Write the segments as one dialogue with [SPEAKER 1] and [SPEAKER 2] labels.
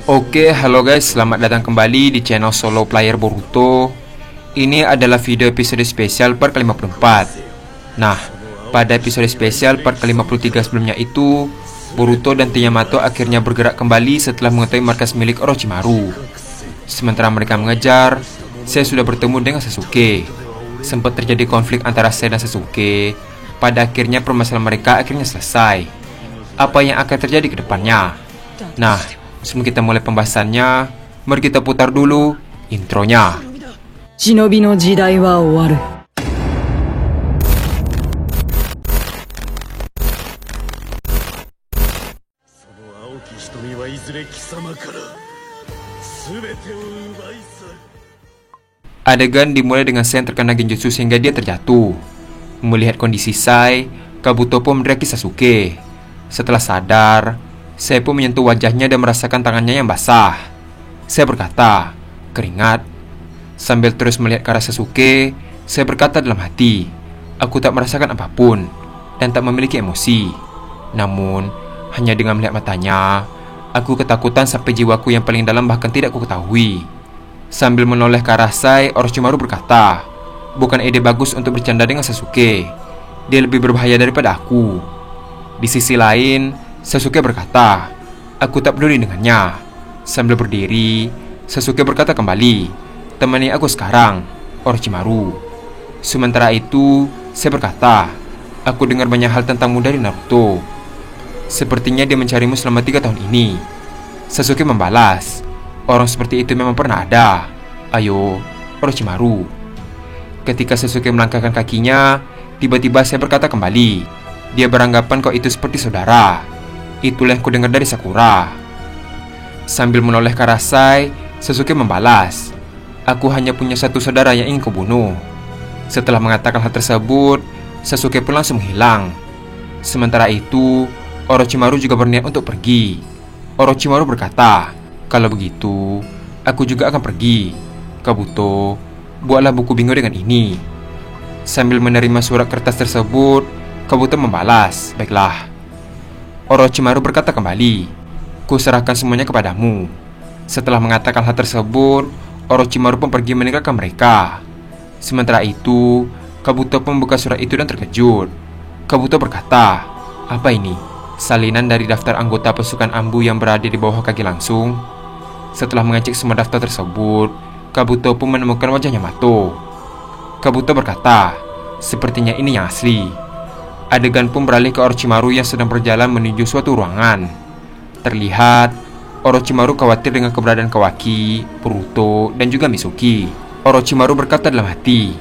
[SPEAKER 1] Oke, halo guys, selamat datang kembali di channel Solo Player Boruto. Ini adalah video episode spesial part ke-54. Nah, pada episode spesial part ke-53 sebelumnya itu, Boruto dan Yamato akhirnya bergerak kembali setelah mengetahui markas milik Orochimaru. Sementara mereka mengejar, saya sudah bertemu dengan Sasuke. Sempat terjadi konflik antara saya dan Sasuke. Pada akhirnya permasalahan mereka akhirnya selesai. Apa yang akan terjadi ke depannya? Nah, sebelum kita mulai pembahasannya, mari kita putar dulu intronya.
[SPEAKER 2] Shinobi no jidai wa owaru.
[SPEAKER 1] Adegan dimulai dengan Sai terkena genjutsu sehingga dia terjatuh. Melihat kondisi Sai, Kabuto pun meneriaki Sasuke. Setelah sadar, Sai pun menyentuh wajahnya dan merasakan tangannya yang basah. Sai berkata, "Keringat." Sambil terus melihat ke arah Sasuke, Sai berkata dalam hati, "Aku tak merasakan apapun dan tak memiliki emosi." Namun, hanya dengan melihat matanya, aku ketakutan sampai jiwaku yang paling dalam bahkan tidak ku ketahui. Sambil menoleh ke arah Sai, Orochimaru berkata, "Bukan ide bagus untuk bercanda dengan Sasuke. Dia lebih berbahaya daripada aku." Di sisi lain, Sasuke berkata, "Aku tak peduli dengannya." Sambil berdiri, Sasuke berkata kembali, "Temani aku sekarang, Orochimaru." Sementara itu, saya berkata, "Aku dengar banyak hal tentangmu dari Naruto. Sepertinya dia mencarimu selama 3 tahun ini." Sasuke membalas, "Orang seperti itu memang pernah ada. Ayo, Orochimaru." Ketika Sasuke melangkahkan kakinya, tiba-tiba saya berkata kembali, "Dia beranggapan kau itu seperti saudara. Itulah yang kudengar dari Sakura." Sambil menoleh ke arah Sai, Sasuke membalas, "Aku hanya punya satu saudara yang ingin kubunuh." Setelah mengatakan hal tersebut, Sasuke pun langsung menghilang. Sementara itu, Orochimaru juga berniat untuk pergi. Orochimaru berkata, "Kalau begitu, aku juga akan pergi. Kabuto, buatlah buku bingo dengan ini." Sambil menerima surat kertas tersebut, Kabuto membalas, "Baiklah." Orochimaru berkata kembali, "Ku serahkan semuanya kepadamu." Setelah mengatakan hal tersebut, Orochimaru pun pergi meninggalkan mereka. Sementara itu, Kabuto pun membuka surat itu dan terkejut. Kabuto berkata, "Apa ini? Salinan dari daftar anggota pasukan Ambu yang berada di bawah kaki langsung?" Setelah mengecek semua daftar tersebut, Kabuto pun menemukan wajah Yamato. Kabuto berkata, "Sepertinya ini yang asli." Adegan pun beralih ke Orochimaru yang sedang berjalan menuju suatu ruangan. Terlihat, Orochimaru khawatir dengan keberadaan Kawaki, Boruto, dan juga Mitsuki. Orochimaru berkata dalam hati,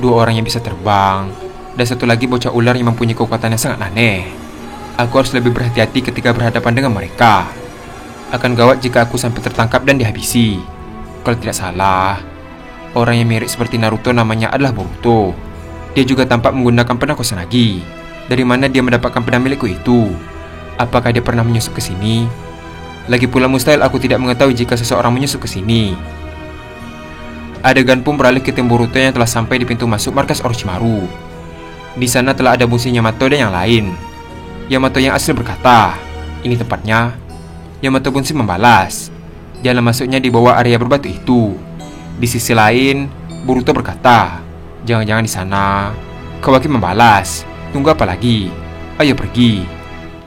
[SPEAKER 1] 2 orang yang bisa terbang, dan satu lagi bocah ular yang mempunyai kekuatan yang sangat aneh. Aku harus lebih berhati-hati ketika berhadapan dengan mereka. Akan gawat jika aku sampai tertangkap dan dihabisi. Kalau tidak salah, orang yang mirip seperti Naruto namanya adalah Boruto. Dia juga tampak menggunakan pedang Kusanagi. Dari mana dia mendapatkan pedang milikku itu? Apakah dia pernah menyusup ke sini? Lagi pula mustahil aku tidak mengetahui jika seseorang menyusup ke sini. Adegan pun beralih ke tim Boruto yang telah sampai di pintu masuk markas Orochimaru. Di sana telah ada Bunshin Yamato dan yang lain. Yamato yang asli berkata, "Ini tempatnya." Yamato Bunshin membalas, "Jalan masuknya di bawah area berbatu itu." Di sisi lain, Boruto berkata, "Jangan-jangan di sana." Kawaki membalas, "Tunggu apa lagi? Ayo pergi."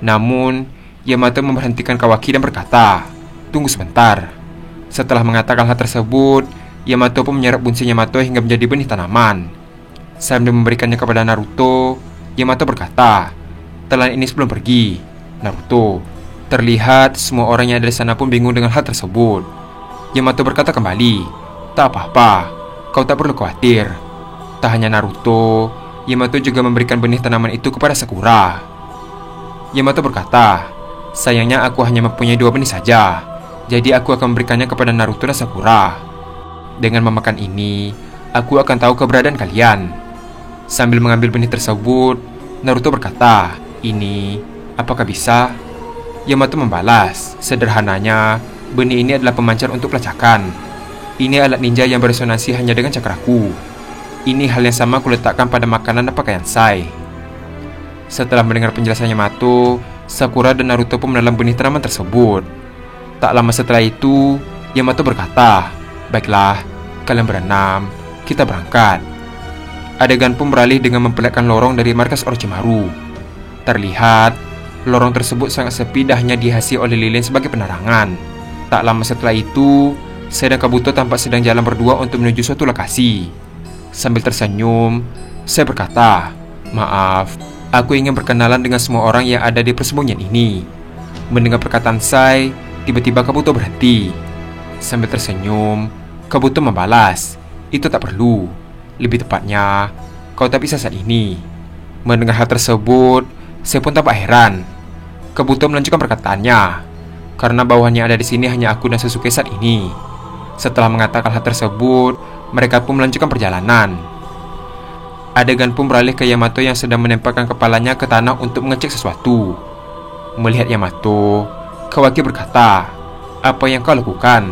[SPEAKER 1] Namun, Yamato memberhentikan Kawaki dan berkata, "Tunggu sebentar." Setelah mengatakan hal tersebut, Yamato pun menyerap Bunshin Yamato hingga menjadi benih tanaman. Sambil memberikannya kepada Naruto, Yamato berkata, "Telan ini sebelum pergi, Naruto." Terlihat semua orang yang ada di sana pun bingung dengan hal tersebut. Yamato berkata kembali, "Tak apa-apa, kau tak perlu khawatir." Tak hanya Naruto, Yamato juga memberikan benih tanaman itu kepada Sakura. Yamato berkata, "Sayangnya aku hanya mempunyai 2 benih saja, jadi aku akan memberikannya kepada Naruto dan Sakura. Dengan memakan ini, aku akan tahu keberadaan kalian." Sambil mengambil benih tersebut, Naruto berkata, "Ini, apakah bisa?" Yamato membalas, "Sederhananya, benih ini adalah pemancar untuk pelacakan. Ini alat ninja yang beresonansi hanya dengan cakraku. Ini hal yang sama kuletakkan pada makanan dan pakaian Sai." Setelah mendengar penjelasan Yamato, Sakura dan Naruto pun menelan benih tanaman tersebut. Tak lama setelah itu, Yamato berkata, "Baiklah, kalian berenam, kita berangkat." Adegan pun beralih dengan memperlihatkan lorong dari markas Orochimaru. Terlihat, lorong tersebut sangat sepi dan hanya dihiasi oleh lilin sebagai penerangan. Tak lama setelah itu, saya dan Kabuto tampak sedang jalan berdua untuk menuju suatu lokasi. Sambil tersenyum, saya berkata, "Maaf, aku ingin berkenalan dengan semua orang yang ada di persembunyian ini." Mendengar perkataan saya, tiba-tiba Kabuto berhenti. Sambil tersenyum, Kabuto membalas, "Itu tak perlu. Lebih tepatnya, kau tak bisa saat ini." Mendengar hal tersebut, saya pun tampak heran. Kabuto melanjutkan perkataannya, "Karena bawahannya ada di sini hanya aku dan Sasuke saat ini." Setelah mengatakan hal tersebut, mereka pun melanjutkan perjalanan. Adegan pun beralih ke Yamato yang sedang menempelkan kepalanya ke tanah untuk mengecek sesuatu. Melihat Yamato, Kawaki berkata, "Apa yang kau lakukan?"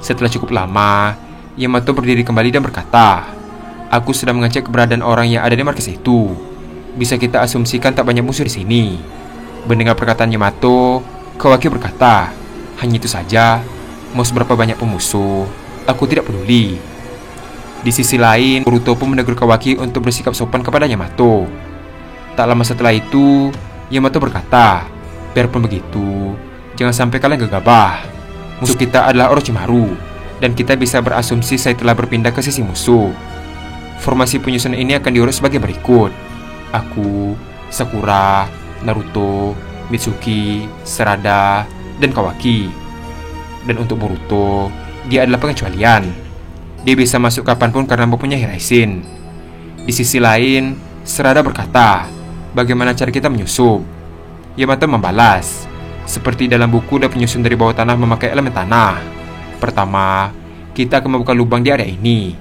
[SPEAKER 1] Setelah cukup lama, Yamato berdiri kembali dan berkata, "Aku sedang mengecek keberadaan orang yang ada di markas itu. Bisa kita asumsikan tak banyak musuh di sini." Mendengar perkataan Yamato, Kawaki berkata, "Hanya itu saja. Mau seberapa banyak pemusuh, aku tidak peduli." Di sisi lain, Boruto pun menegur Kawaki untuk bersikap sopan kepada Yamato. Tak lama setelah itu, Yamato berkata, "Biarpun begitu, jangan sampai kalian gegabah. Musuh kita adalah Orochimaru, dan kita bisa berasumsi saya telah berpindah ke sisi musuh. Formasi penyusunan ini akan diurus sebagai berikut: aku, Sakura, Naruto, Mitsuki, Sarada, dan Kawaki. Dan untuk Boruto, dia adalah pengecualian. Dia bisa masuk kapanpun karena mempunyai Raisen." Di sisi lain, Sarada berkata, "Bagaimana cara kita menyusup?" Yamato membalas, "Seperti dalam buku dan penyusun dari bawah tanah memakai elemen tanah. Pertama, kita akan membuka lubang di area ini.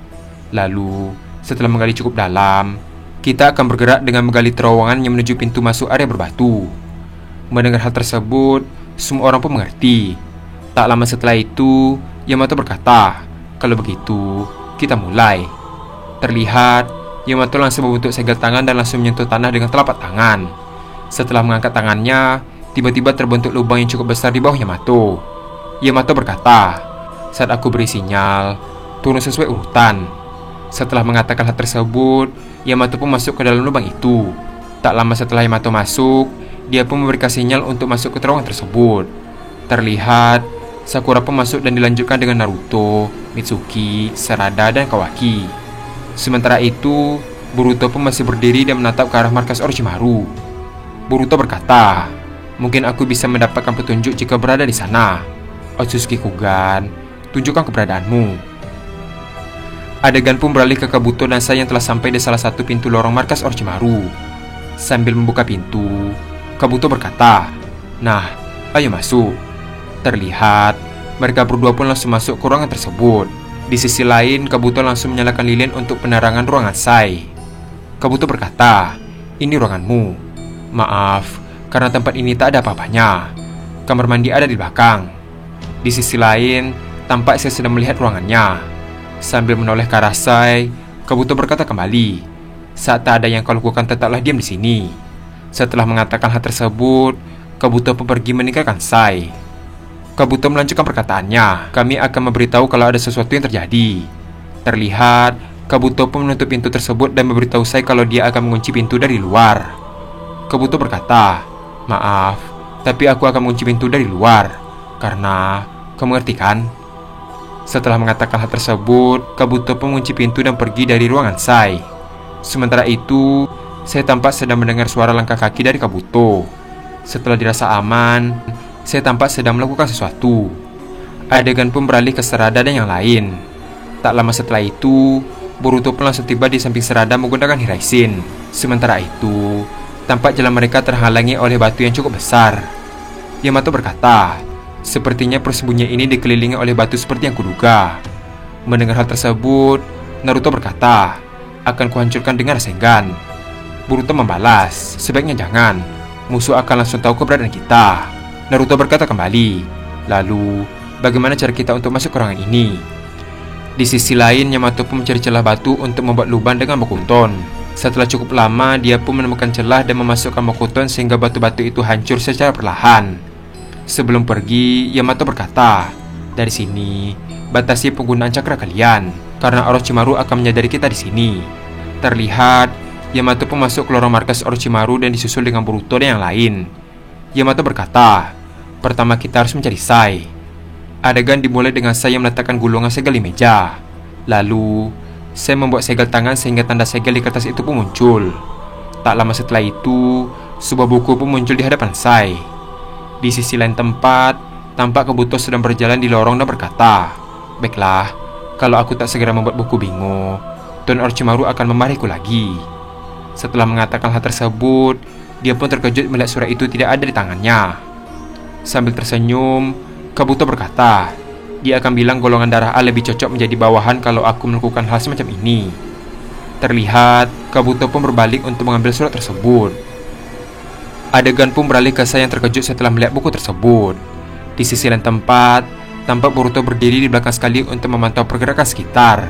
[SPEAKER 1] Lalu, setelah menggali cukup dalam, kita akan bergerak dengan menggali terowongan yang menuju pintu masuk area berbatu." Mendengar hal tersebut, semua orang pun mengerti. Tak lama setelah itu, Yamato berkata, "Kalau begitu, kita mulai." Terlihat, Yamato langsung membentuk segel tangan dan langsung menyentuh tanah dengan telapak tangan. Setelah mengangkat tangannya, tiba-tiba terbentuk lubang yang cukup besar di bawah Yamato. Yamato berkata, "Saat aku beri sinyal, turun sesuai urutan." Setelah mengatakan hal tersebut, Yamato pun masuk ke dalam lubang itu. Tak lama setelah Yamato masuk, dia pun memberikan sinyal untuk masuk ke terowongan tersebut. Terlihat, Sakura pun masuk dan dilanjutkan dengan Naruto, Mitsuki, Sarada, dan Kawaki. Sementara itu, Boruto pun masih berdiri dan menatap ke arah markas Orochimaru. Boruto berkata, "Mungkin aku bisa mendapatkan petunjuk jika berada di sana. Otsutsuki Kugan, tunjukkan keberadaanmu." Adegan pun beralih ke Kabuto dan saya yang telah sampai di salah satu pintu lorong markas Orochimaru. Sambil membuka pintu, Kabuto berkata, "Nah, ayo masuk." Terlihat, mereka berdua pun langsung masuk ke ruangan tersebut. Di sisi lain, Kabuto langsung menyalakan lilin untuk penerangan ruangan Sai. Kabuto berkata, "Ini ruanganmu. Maaf, karena tempat ini tak ada apa-apanya. Kamar mandi ada di belakang." Di sisi lain, tampak saya sedang melihat ruangannya. Sambil menoleh ke arah Sai, Kabuto berkata kembali, "Saat tak ada yang kau lakukan, tetaplah diam di sini." Setelah mengatakan hal tersebut, Kabuto pun pergi meninggalkan Sai. Kabuto melanjutkan perkataannya, "Kami akan memberitahu kalau ada sesuatu yang terjadi." Terlihat, Kabuto pun menutup pintu tersebut dan memberitahu Sai kalau dia akan mengunci pintu dari luar. Kabuto berkata, "Maaf, tapi aku akan mengunci pintu dari luar, karena kau mengerti kan?" Setelah mengatakan hal tersebut, Kabuto pun mengunci pintu dan pergi dari ruangan Sai. Sementara itu, saya tampak sedang mendengar suara langkah kaki dari Kabuto. Setelah dirasa aman, saya tampak sedang melakukan sesuatu. Adegan pun beralih ke Sarada dan yang lain. Tak lama setelah itu, Boruto pun langsung tiba di samping Sarada menggunakan Hiraisen. Sementara itu, tampak jalan mereka terhalangi oleh batu yang cukup besar. Yamato berkata, "Sepertinya persembunyian ini dikelilingi oleh batu seperti yang kuduga." Mendengar hal tersebut, Naruto berkata, "Akan kuhancurkan dengan Rasengan." Boruto membalas, "Sebaiknya jangan. Musuh akan langsung tahu keberadaan kita." Naruto berkata kembali, "Lalu, bagaimana cara kita untuk masuk ke ruangan ini?" Di sisi lain, Yamato pun mencari celah batu untuk membuat lubang dengan Mokuton. Setelah cukup lama, dia pun menemukan celah dan memasukkan Mokuton sehingga batu-batu itu hancur secara perlahan. Sebelum pergi, Yamato berkata, "Dari sini, batasi penggunaan cakra kalian, karena Orochimaru akan menyadari kita di sini." Terlihat, Yamato pun masuk ke lorong markas Orochimaru dan disusul dengan Boruto dan yang lain. Yamato berkata, "Pertama kita harus mencari Sai." Adegan dimulai dengan Sai yang meletakkan gulungan segel di meja. Lalu, Sai membuat segel tangan sehingga tanda segel di kertas itu pun muncul. Tak lama setelah itu, sebuah buku pun muncul di hadapan Sai. Di sisi lain tempat, tampak Kabuto sedang berjalan di lorong dan berkata, "Baiklah, kalau aku tak segera membuat buku bingo, Tuan Orochimaru akan memarahiku lagi." Setelah mengatakan hal tersebut, dia pun terkejut melihat surat itu tidak ada di tangannya. Sambil tersenyum, Kabuto berkata, dia akan bilang golongan darah A lebih cocok menjadi bawahan kalau aku melakukan hal semacam ini. Terlihat, Kabuto pun berbalik untuk mengambil surat tersebut. Adegan pun beralih ke Sai yang terkejut setelah melihat buku tersebut. Di sisi lain tempat, tampak Boruto berdiri di belakang sekali untuk memantau pergerakan sekitar.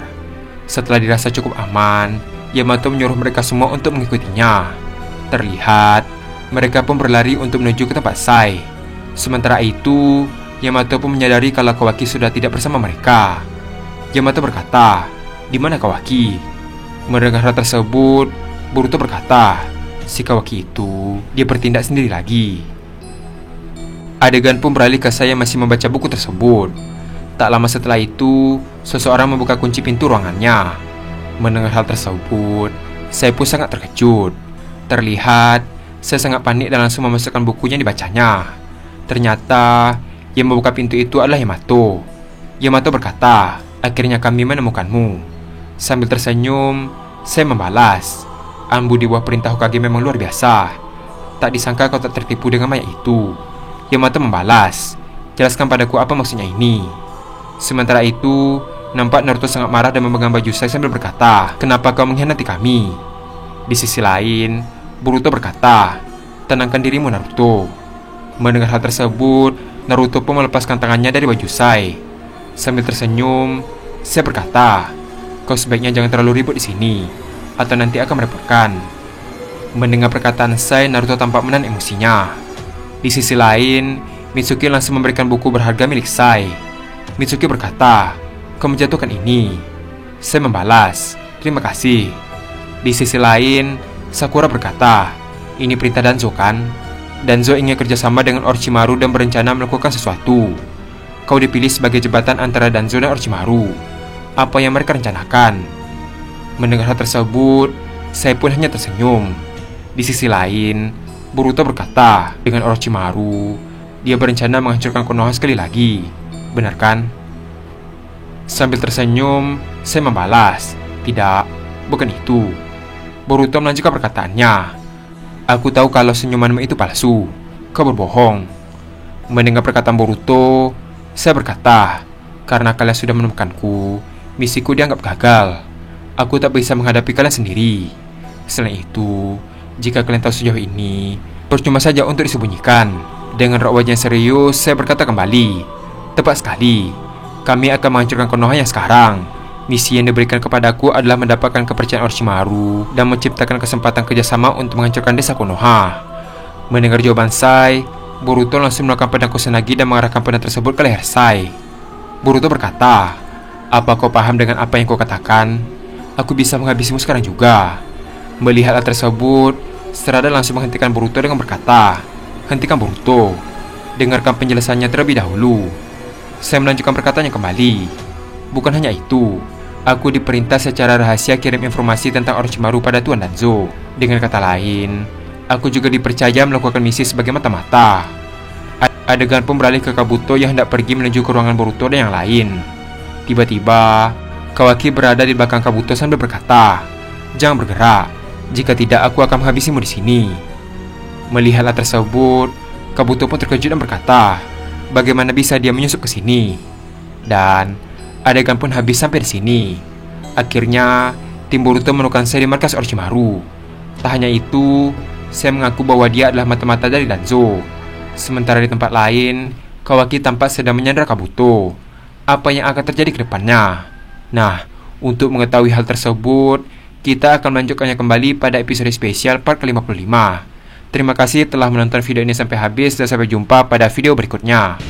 [SPEAKER 1] Setelah dirasa cukup aman, Yamato menyuruh mereka semua untuk mengikutinya. Terlihat, mereka pun berlari untuk menuju ke tempat Sai. Sementara itu, Yamato pun menyadari kalau Kawaki sudah tidak bersama mereka. Yamato berkata, "Di mana Kawaki?" Mendengar hal tersebut, Boruto berkata, "Si Kawaki itu, dia bertindak sendiri lagi." Adegan pun beralih ke Sai yang masih membaca buku tersebut. Tak lama setelah itu, seseorang membuka kunci pintu ruangannya. Mendengar hal tersebut, Sai pun sangat terkejut. Terlihat, Sai sangat panik dan langsung memasukkan bukunya dibacanya. Ternyata, yang membuka pintu itu adalah Yamato. Yamato berkata, "Akhirnya kami menemukanmu." Sambil tersenyum, Sai membalas, "Ambu di bawah perintah Hokage memang luar biasa. Tak disangka kau tak tertipu dengan mayat itu." Yamato membalas, "Jelaskan padaku apa maksudnya ini." Sementara itu, nampak Naruto sangat marah dan memegang baju Sai sambil berkata, "Kenapa kau mengkhianati kami?" Di sisi lain, Boruto berkata, "Tenangkan dirimu Naruto." Mendengar hal tersebut, Naruto pun melepaskan tangannya dari baju Sai. Sambil tersenyum, Sai berkata, "Kau sebaiknya jangan terlalu ribut di sini, atau nanti akan merepotkan." Mendengar perkataan Sai, Naruto tampak menahan emosinya. Di sisi lain, Mitsuki langsung memberikan buku berharga milik Sai. Mitsuki berkata, "Kau menjatuhkan ini." Sai membalas, "Terima kasih." Di sisi lain, Sakura berkata, "Ini perintah Danzo kan? Danzo ingin kerjasama dengan Orochimaru dan berencana melakukan sesuatu. Kau dipilih sebagai jembatan antara Danzo dan Orochimaru. Apa yang mereka rencanakan?" Mendengar hal tersebut, Sai pun hanya tersenyum. Di sisi lain, Boruto berkata, "Dengan Orochimaru, dia berencana menghancurkan Konoha sekali lagi. Benar kan?" Sambil tersenyum, Sai membalas, "Tidak, bukan itu." Boruto melanjutkan perkataannya, "Aku tahu kalau senyumanmu itu palsu. Kau berbohong." Mendengar perkataan Boruto, Sai berkata, "Karena kalian sudah menemukanku, misiku dianggap gagal. Aku tak bisa menghadapi kalian sendiri. Selain itu, jika kalian tahu sejauh ini, percuma saja untuk disembunyikan." Dengan raut wajah yang serius, Sai berkata kembali, "Tepat sekali. Kami akan menghancurkan Konoha yang sekarang. Misi yang diberikan kepadaku adalah mendapatkan kepercayaan Orochimaru dan menciptakan kesempatan kerjasama untuk menghancurkan desa Konoha." Mendengar jawaban Sai, Boruto langsung melakukan pedang Kusanagi dan mengarahkan pedang tersebut ke leher Sai. Boruto berkata, "Apa kau paham dengan apa yang kau katakan? Aku bisa menghabisimu sekarang juga." Melihat hal tersebut, Sarada langsung menghentikan Boruto dengan berkata, "Hentikan Boruto. Dengarkan penjelasannya terlebih dahulu." Saya melanjutkan perkataannya kembali. "Bukan hanya itu, aku diperintah secara rahasia kirim informasi tentang Orochimaru pada Tuan Danzo. Dengan kata lain, aku juga dipercaya melakukan misi sebagai mata-mata." Adegan pun beralih ke Kabuto yang hendak pergi menuju ke ruangan Boruto dan yang lain. Tiba-tiba, Kawaki berada di belakang Kabuto sambil berkata, "Jangan bergerak, jika tidak aku akan menghabisimu di sini." Melihat hal tersebut, Kabuto pun terkejut dan berkata, "Bagaimana bisa dia menyusup ke sini?" Dan adegan pun habis sampai di sini. Akhirnya, tim Boruto menemukan Sai di markas Orochimaru. Tak hanya itu, Sai mengaku bahwa dia adalah mata-mata dari Danzo. Sementara di tempat lain, Kawaki tampak sedang menyandra Kabuto. Apa yang akan terjadi ke depannya? Nah, untuk mengetahui hal tersebut, kita akan melanjutkannya kembali pada episode spesial part ke-55. Terima kasih telah menonton video ini sampai habis dan sampai jumpa pada video berikutnya.